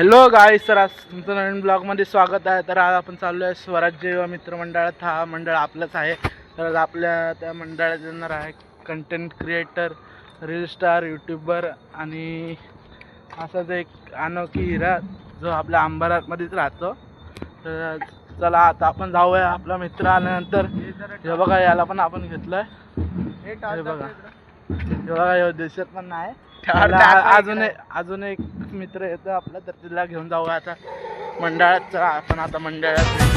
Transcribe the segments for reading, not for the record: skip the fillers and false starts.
Hello गाईस, तर आज तुमचं नवीन ब्लॉगमध्ये स्वागत आहे. तर आज आपण चाललो आहे स्वराज्य युवा मित्र मंडळात. हा मंडळ आपलंच आहे. तर आज आपल्या त्या मंडळात येणार आहे content creator, reel star, YouTuber आणि असाच एक अनोखी हिरा जो आपल्या अंबरनाथमध्येच राहतो. तर चला आता आपण जाऊया. आपला मित्र आल्यानंतर हे बघा, याला पण आपण घेतलंय. हे बघा दिसत पण नाही. अजून एक मित्र येतो आपला, तर तिला घेऊन जाऊ आता मंडळात. आपण आता मंडळात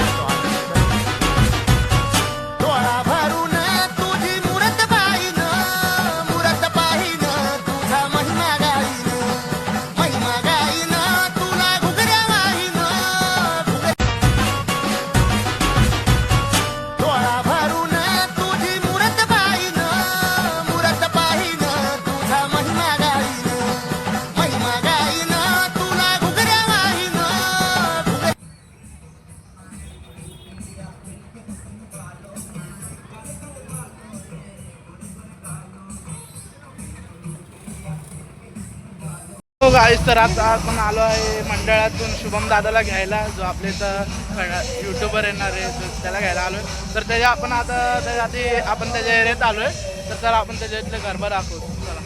गाईस. तर आता आपण आलो आहे मंडळातून शुभम दादाला घ्यायला, जो आपले इथं यूट्यूबर येणार आहे, त्याला घ्यायला आलो आहे. तर त्याच्या आपण आता आपण त्याच्या एरियात आलो आहे. तर चला आपण त्याच्या इथले गरबा दाखवू. चला.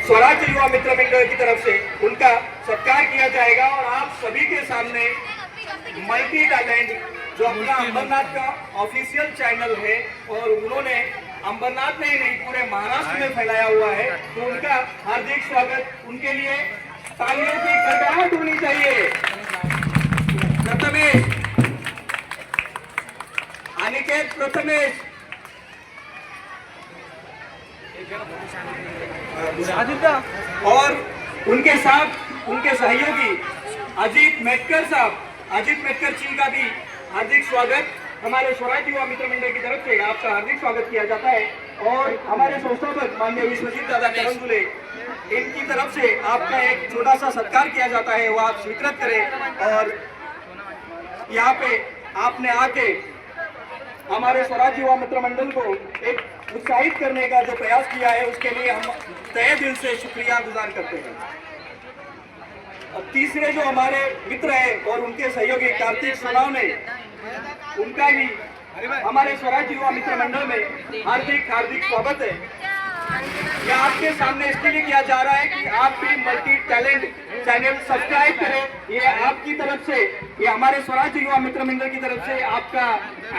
स्वराज्य युवा मित्र मंडल की तरफ से उनका सत्कार किया जाएगा और आप सभी के सामने मल्टी टैलेंट जो अपना अंबरनाथ का ऑफिशियल चैनल है और उन्होंने अंबरनाथ में ही नहीं पूरे महाराष्ट्र में फैलाया हुआ है, तो उनका हार्दिक स्वागत। उनके लिए तालियों की गड़गड़ाहट होनी चाहिए। प्रथमेश, अनिकेत प्रथमेश, और उनके साथ उनके सहयोगी अजीत मेटकर साहब, अजीत मेटकर जी का भी हार्दिक स्वागत। हमारे स्वराज्य युवा मित्र मंडल की तरफ से आपका हार्दिक स्वागत किया जाता है। और हमारे संस्थापक माननीय विश्वजीत दादा करंजुले, इनकी तरफ से आपका एक छोटा सा सत्कार किया जाता है, वो आप स्वीकृत करें। और यहाँ पे आपने आके हमारे स्वराज्य युवा मित्र मंडल को एक उत्साहित करने का जो प्रयास किया है, उसके लिए हम तहे दिल से शुक्रिया गुजार करते हैं। और तीसरे जो हमारे मित्र हैं और उनके सहयोगी कार्तिक सोनाव ने, उनका भी हमारे स्वराज्य युवा मित्र मंडल में हार्दिक स्वागत है। यह आपके सामने इसलिए किया जा रहा है कि आप भी मल्टी टैलेंट चैनल सब्सक्राइब करें। ये आपकी तरफ से, ये हमारे स्वराज्य युवा मित्र मंडल की तरफ से आपका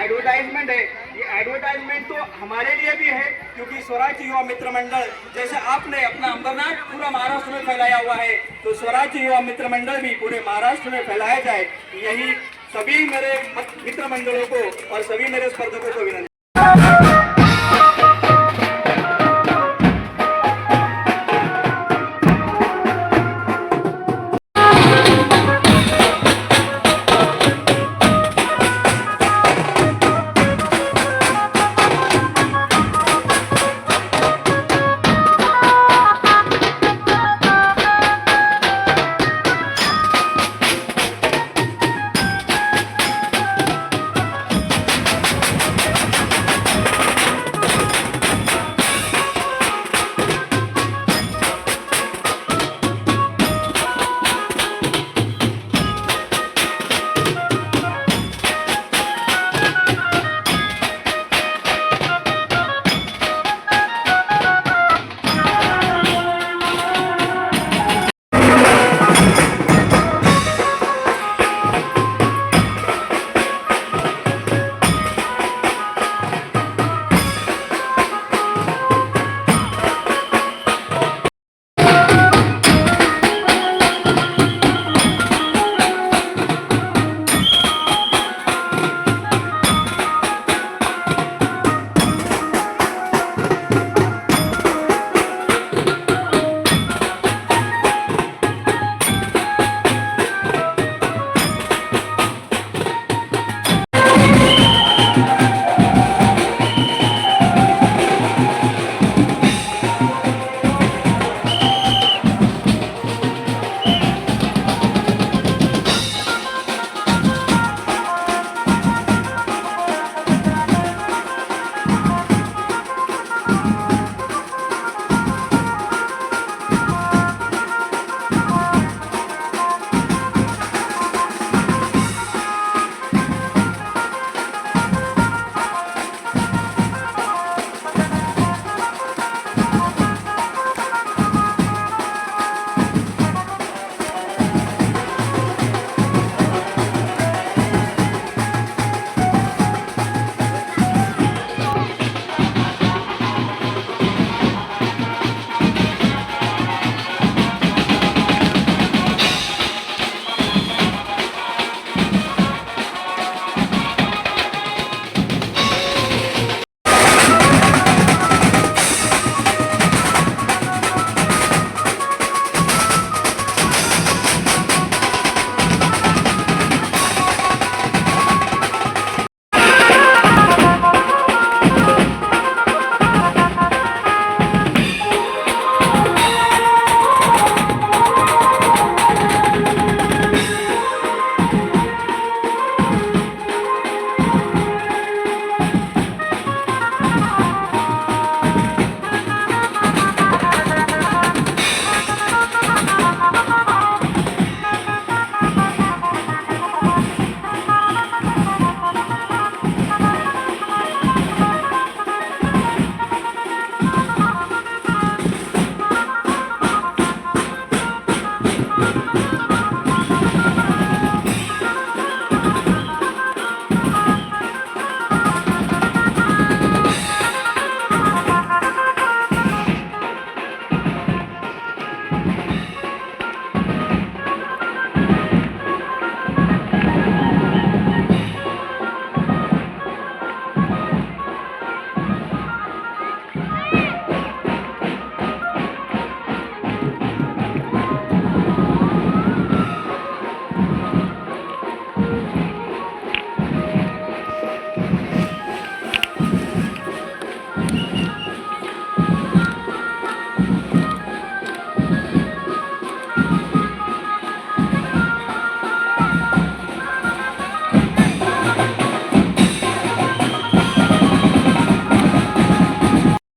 एडवर्टाइजमेंट है। ये एडवर्टाइजमेंट तो हमारे लिए भी है, क्योंकि स्वराज्य युवा मित्र मंडल जैसे आपने अपना अंबरनाथ पूरा महाराष्ट्र में फैलाया हुआ है, तो स्वराज्य युवा मित्र मंडल भी पूरे महाराष्ट्र में फैलाया जाए, यही सभी मेरे मित्र मंडलों को और सभी मेरे स्पर्धकों को विनंती।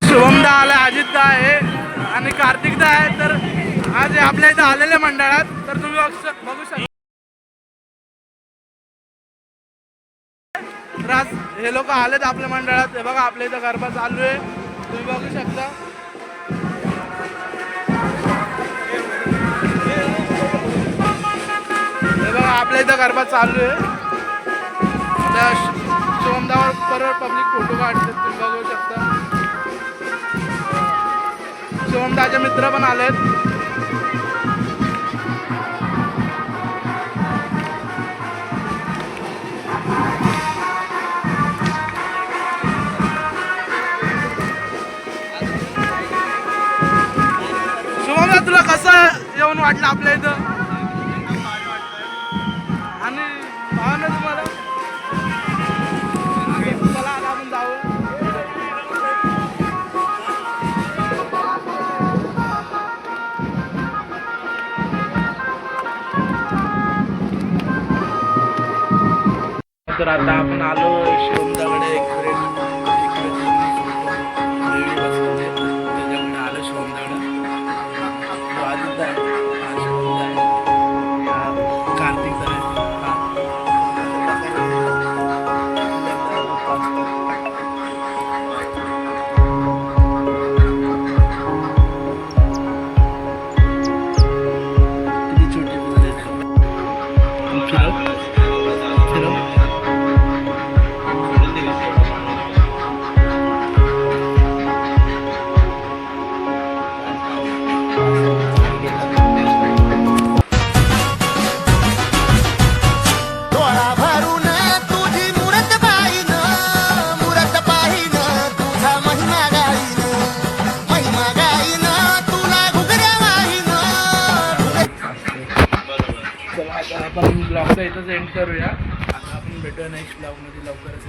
शुभमदा आला, अजितदा आहे आणि कार्तिकदा आहे. तर आज हे आपल्या इथं आलेले मंडळात. तर तुम्ही बघू शकता तर आज हे लोक आलेत आपल्या मंडळात. हे बघा आपल्या इथं गरबा चालू आहे, तुम्ही बघू शकता. हे बघा आपल्या इथं गरबा चालू आहे. त्या शुभमदावर बरोबर पब्लिक फोटो काढतात, तुम्ही बघू शकता. शुभमदाचे मित्र पण आलेत. शुभमदा तुला कसं येऊन वाटलं आपल्या इथं आणि भावना तुम्हाला? चला आता आपण जाऊ. तर आता आपण आलो शिवमदाकडे. त्याच्याकडे आलो शिवमदाकडे. तो आदित्य आहे, हा शिवमदा आहे, हा कार्तिक आहे. किती छोटे झाले फिरव फिरव. डोळा भरून तुझी मुरत पाहिन तुझा महिमा गाईन तुला घुगऱ्या वाहीन. चला आता आपण ब्लॉगचा इथंच एंड करूया. आता आपण भेटूया नेक्स्ट ब्लॉगमध्ये लवकरच.